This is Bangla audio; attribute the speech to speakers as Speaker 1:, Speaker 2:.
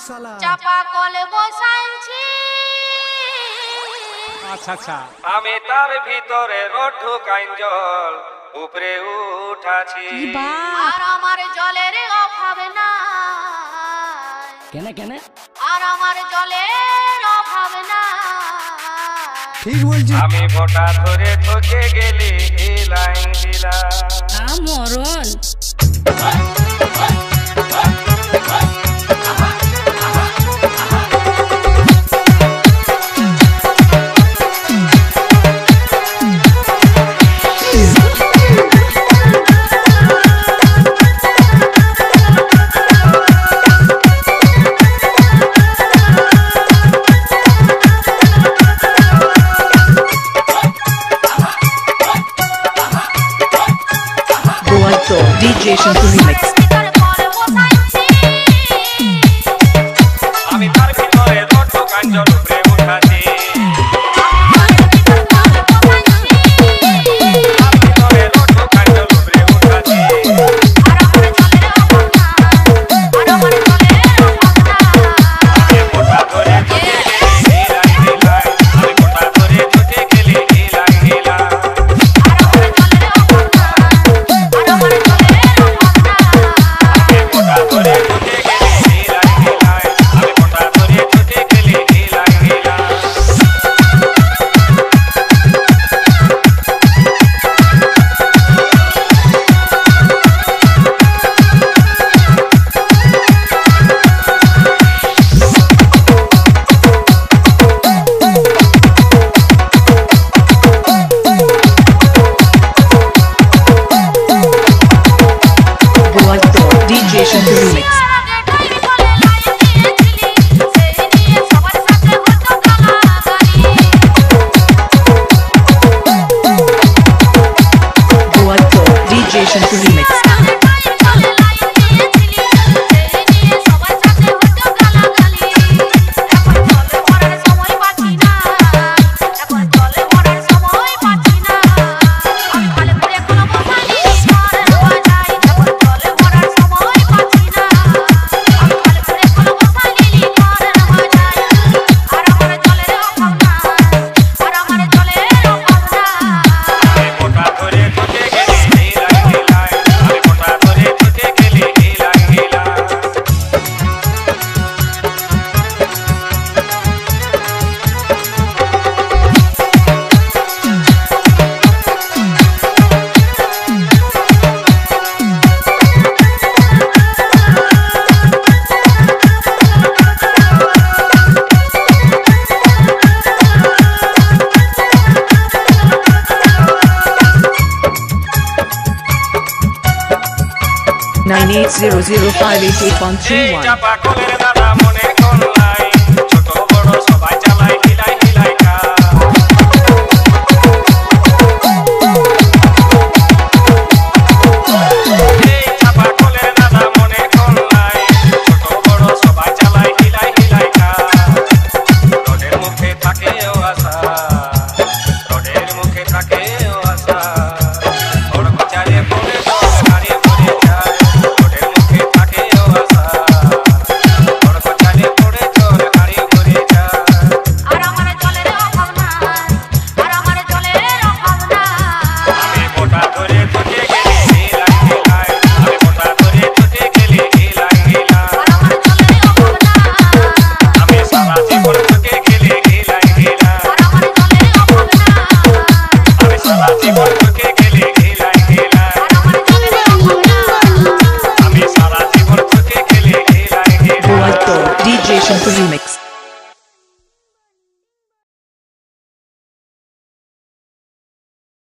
Speaker 1: চাপা কলে বসাইছি।
Speaker 2: আচ্ছা আচ্ছা,
Speaker 3: আমি তার ভিতরে রোড ঢুকাইন জল উপরে উঠাছি।
Speaker 1: আর আমার জলের অভাব না,
Speaker 2: কেন কেন?
Speaker 1: আর আমার জলের অভাব না।
Speaker 2: ঠিক বলছি।
Speaker 3: আমি ভোটা ধরে তোকে গেলি হিলাই হিলা।
Speaker 1: মরণ
Speaker 4: DJ Shantu Remix.
Speaker 3: আমি তার ভিতরে রোড ঢুকাইন জল উপরে উঠাছি। চাপা কলের দাদা মনে করলাই, ছোট বড় সবাই চালাই হিলাই হিলাই কা। এই চাপা কলের দাদা মনে করলাই, ছোট বড় সবাই চালাই হিলাই হিলাই কা। রোডের মুখে থাকে ও আশা, রোডের মুখে থাকে ও আশা। বড় বিচারে পড়ে জল গাড়ি পড়ে যায়, রোডের মুখে থাকে ও আশা। বড় বিচারে পড়ে জল গাড়ি পড়ে যায়।
Speaker 1: আর আমার জলের অভাব না, আর আমার জলের অভাব না।
Speaker 3: আমি ভোটা ধরে তোকে গেলি হিলাই হিলাই, আমি ভোটা ধরে তোকে গেলি হিলাই হিলাই।
Speaker 1: আর আমার জলের অভাব না,
Speaker 3: আমি সারা জীবন তোকে গেলি হিলাই হিলাই।
Speaker 1: আর আমার জলের অভাব না।
Speaker 3: আমি সারা জীবন তোকে গেলি হিলাই হিলাই।
Speaker 1: আর আমার জলের অভাব না।
Speaker 3: আমি সারা জীবন তোকে গেলি হিলাই হিলাই।
Speaker 4: DJ Shantu Remix.